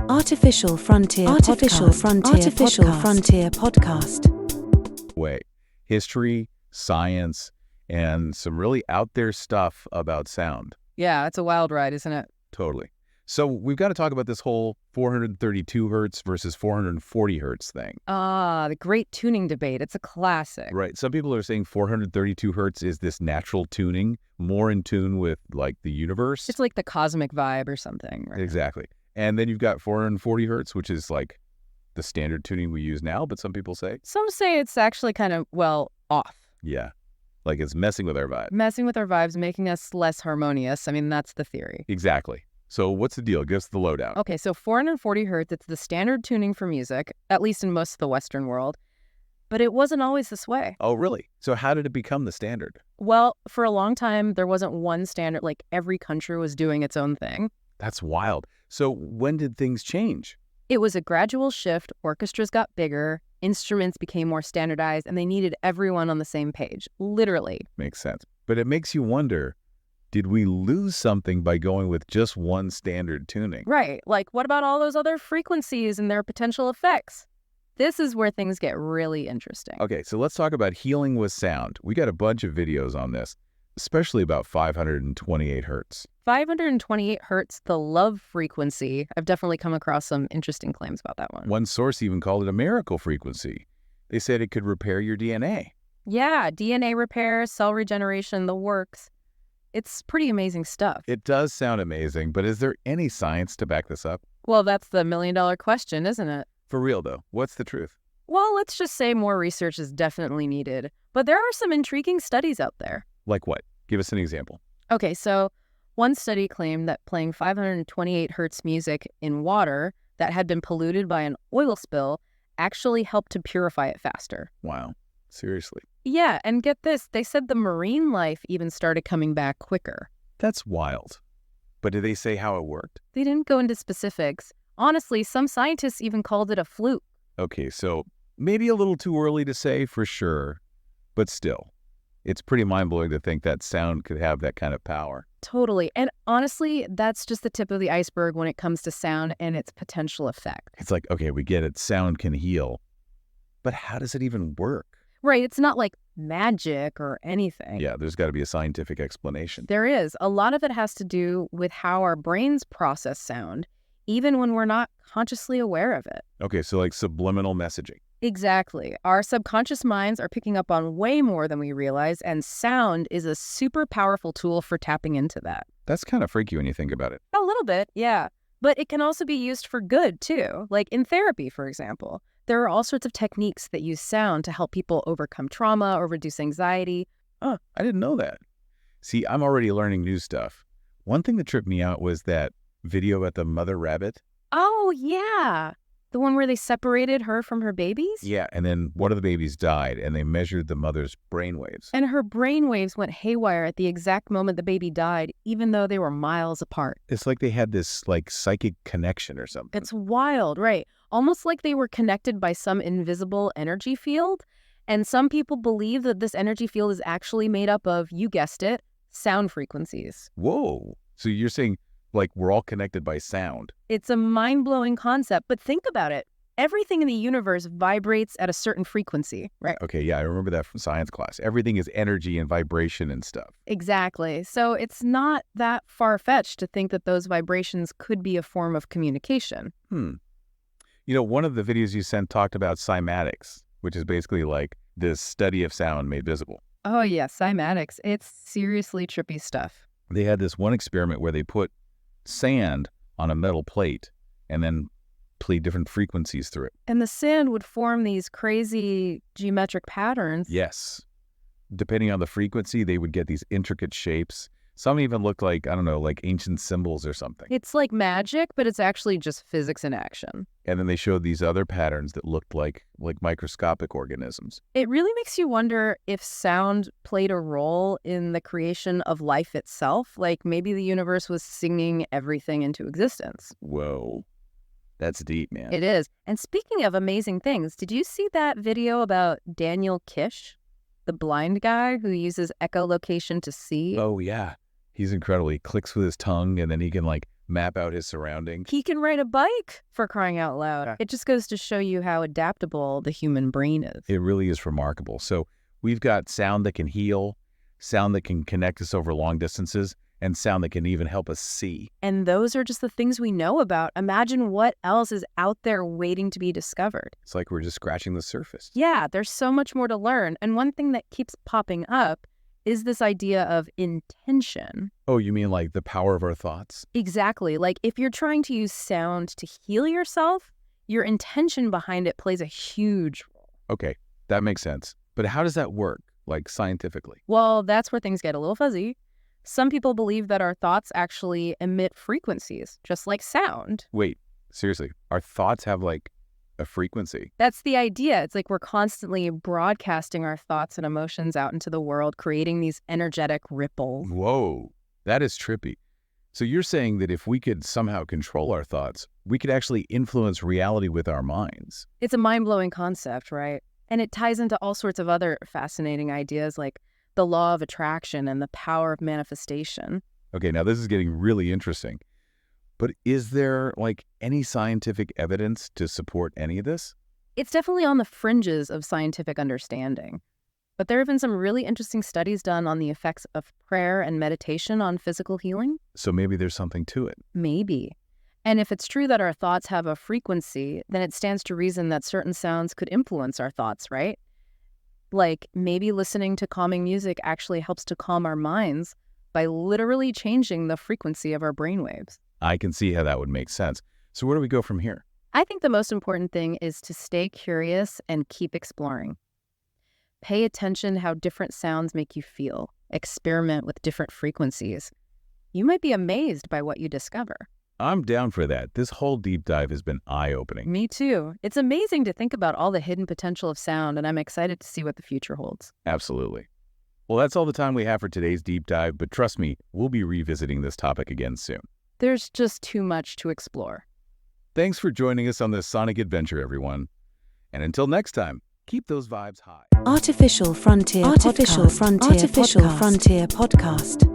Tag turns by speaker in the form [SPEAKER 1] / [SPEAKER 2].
[SPEAKER 1] Frontier Podcast.
[SPEAKER 2] Way. History, science, and some really out there stuff about sound.
[SPEAKER 3] Yeah, it's a wild ride, isn't it?
[SPEAKER 2] Totally. So we've got to talk about this whole 432 hertz versus 440 hertz thing.
[SPEAKER 3] The great tuning debate. It's a classic.
[SPEAKER 2] Right. Some people are saying 432 hertz is this natural tuning, more in tune with like the universe.
[SPEAKER 3] It's like the cosmic vibe or something. Right?
[SPEAKER 2] Exactly. And then you've got 440 hertz, which is like the standard tuning we use now, but some people say.
[SPEAKER 3] Some say it's actually kind of, off.
[SPEAKER 2] Yeah. Like it's messing with our vibe.
[SPEAKER 3] Messing with our vibes, making us less harmonious. I mean, that's the theory.
[SPEAKER 2] Exactly. So what's the deal? Give us the lowdown.
[SPEAKER 3] Okay, so 440 hertz, it's the standard tuning for music, at least in most of the Western world. But it wasn't always this way.
[SPEAKER 2] Oh, really? So how did it become the standard?
[SPEAKER 3] Well, for a long time, there wasn't one standard. Like every country was doing its own thing.
[SPEAKER 2] That's wild. So when did things change?
[SPEAKER 3] It was a gradual shift. Orchestras got bigger, instruments became more standardized, and they needed everyone on the same page, literally.
[SPEAKER 2] Makes sense. But it makes you wonder, did we lose something by going with just one standard tuning?
[SPEAKER 3] Right. Like, what about all those other frequencies and their potential effects? This is where things get really interesting.
[SPEAKER 2] Okay, so let's talk about healing with sound. We got a bunch of videos on this, especially about 528 hertz.
[SPEAKER 3] 528 hertz, the love frequency. I've definitely come across some interesting claims about that one.
[SPEAKER 2] One source even called it a miracle frequency. They said it could repair your DNA.
[SPEAKER 3] Yeah, DNA repair, cell regeneration, the works. It's pretty amazing stuff.
[SPEAKER 2] It does sound amazing, but is there any science to back this up?
[SPEAKER 3] Well, that's the million-dollar question, isn't it?
[SPEAKER 2] For real, though, what's the truth?
[SPEAKER 3] Well, let's just say more research is definitely needed. But there are some intriguing studies out there.
[SPEAKER 2] Like what? Give us an example.
[SPEAKER 3] Okay, so one study claimed that playing 528 hertz music in water that had been polluted by an oil spill actually helped to purify it faster.
[SPEAKER 2] Wow. Seriously.
[SPEAKER 3] Yeah, and get this, they said the marine life even started coming back quicker.
[SPEAKER 2] That's wild. But did they say how it worked?
[SPEAKER 3] They didn't go into specifics. Honestly, some scientists even called it a fluke.
[SPEAKER 2] Okay, so maybe a little too early to say for sure, but still, it's pretty mind-blowing to think that sound could have that kind of power.
[SPEAKER 3] Totally. And honestly, that's just the tip of the iceberg when it comes to sound and its potential effect.
[SPEAKER 2] It's like, okay, we get it, sound can heal, but how does it even work?
[SPEAKER 3] Right, it's not like magic or anything.
[SPEAKER 2] Yeah, there's got to be a scientific explanation.
[SPEAKER 3] There is. A lot of it has to do with how our brains process sound, even when we're not consciously aware of it.
[SPEAKER 2] Okay, so like subliminal messaging.
[SPEAKER 3] Exactly. Our subconscious minds are picking up on way more than we realize, and sound is a super powerful tool for tapping into that.
[SPEAKER 2] That's kind of freaky when you think about it.
[SPEAKER 3] A little bit, yeah. But it can also be used for good, too. Like in therapy, for example. There are all sorts of techniques that use sound to help people overcome trauma or reduce anxiety.
[SPEAKER 2] Oh, I didn't know that. See, I'm already learning new stuff. One thing that tripped me out was that video about the mother rabbit.
[SPEAKER 3] Oh, yeah. The one where they separated her from her babies?
[SPEAKER 2] Yeah, and then one of the babies died, and they measured the mother's brainwaves.
[SPEAKER 3] And her brainwaves went haywire at the exact moment the baby died, even though they were miles apart.
[SPEAKER 2] It's like they had this, like, psychic connection or something.
[SPEAKER 3] It's wild, right? Almost like they were connected by some invisible energy field. And some people believe that this energy field is actually made up of, you guessed it, sound frequencies.
[SPEAKER 2] Whoa. So you're saying, like, we're all connected by sound.
[SPEAKER 3] It's a mind-blowing concept, but think about it. Everything in the universe vibrates at a certain frequency, right?
[SPEAKER 2] Okay, yeah, I remember that from science class. Everything is energy and vibration and stuff.
[SPEAKER 3] Exactly. So it's not that far-fetched to think that those vibrations could be a form of communication.
[SPEAKER 2] You know, one of the videos you sent talked about cymatics, which is basically like this study of sound made visible.
[SPEAKER 3] Oh, yeah, cymatics. It's seriously trippy stuff.
[SPEAKER 2] They had this one experiment where they put sand on a metal plate and then played different frequencies through it.
[SPEAKER 3] And the sand would form these crazy geometric patterns.
[SPEAKER 2] Yes. Depending on the frequency, they would get these intricate shapes. Some even looked like, I don't know, like ancient symbols or something.
[SPEAKER 3] It's like magic, but it's actually just physics in action.
[SPEAKER 2] And then they showed these other patterns that looked like microscopic organisms.
[SPEAKER 3] It really makes you wonder if sound played a role in the creation of life itself. Like maybe the universe was singing everything into existence.
[SPEAKER 2] Whoa. That's deep, man.
[SPEAKER 3] It is. And speaking of amazing things, did you see that video about Daniel Kish, the blind guy who uses echolocation to see?
[SPEAKER 2] Oh, yeah. He's incredible. He clicks with his tongue and then he can like map out his surroundings.
[SPEAKER 3] He can ride a bike, for crying out loud.
[SPEAKER 2] Yeah.
[SPEAKER 3] It just goes to show you how adaptable the human brain is.
[SPEAKER 2] It really is remarkable. So we've got sound that can heal, sound that can connect us over long distances, and sound that can even help us see.
[SPEAKER 3] And those are just the things we know about. Imagine what else is out there waiting to be discovered.
[SPEAKER 2] It's like we're just scratching the surface.
[SPEAKER 3] Yeah, there's so much more to learn. And one thing that keeps popping up is this idea of intention.
[SPEAKER 2] Oh, you mean like the power of our thoughts?
[SPEAKER 3] Exactly. Like if you're trying to use sound to heal yourself, your intention behind it plays a huge role.
[SPEAKER 2] Okay, that makes sense. But how does that work, like scientifically?
[SPEAKER 3] Well, that's where things get a little fuzzy. Some people believe that our thoughts actually emit frequencies, just like sound.
[SPEAKER 2] Wait, seriously, our thoughts have like a frequency?
[SPEAKER 3] That's the idea. It's like we're constantly broadcasting our thoughts and emotions out into the world, creating these energetic ripples.
[SPEAKER 2] Whoa, that is trippy. So you're saying that if we could somehow control our thoughts, we could actually influence reality with our minds?
[SPEAKER 3] It's a mind-blowing concept, right? And it ties into all sorts of other fascinating ideas like the law of attraction and the power of manifestation.
[SPEAKER 2] Okay, now this is getting really interesting. But is there like any scientific evidence to support any of this?
[SPEAKER 3] It's definitely on the fringes of scientific understanding. But there have been some really interesting studies done on the effects of prayer and meditation on physical healing.
[SPEAKER 2] So maybe there's something to it.
[SPEAKER 3] Maybe. And if it's true that our thoughts have a frequency, then it stands to reason that certain sounds could influence our thoughts, right? Like maybe listening to calming music actually helps to calm our minds by literally changing the frequency of our brainwaves.
[SPEAKER 2] I can see how that would make sense. So where do we go from here?
[SPEAKER 3] I think the most important thing is to stay curious and keep exploring. Pay attention how different sounds make you feel. Experiment with different frequencies. You might be amazed by what you discover.
[SPEAKER 2] I'm down for that. This whole deep dive has been eye-opening.
[SPEAKER 3] Me too. It's amazing to think about all the hidden potential of sound, and I'm excited to see what the future holds.
[SPEAKER 2] Absolutely. Well, that's all the time we have for today's deep dive, but trust me, we'll be revisiting this topic again soon.
[SPEAKER 3] There's just too much to explore.
[SPEAKER 2] Thanks for joining us on this sonic adventure, everyone. And until next time, keep those vibes high.
[SPEAKER 1] Artificial Frontier Podcast.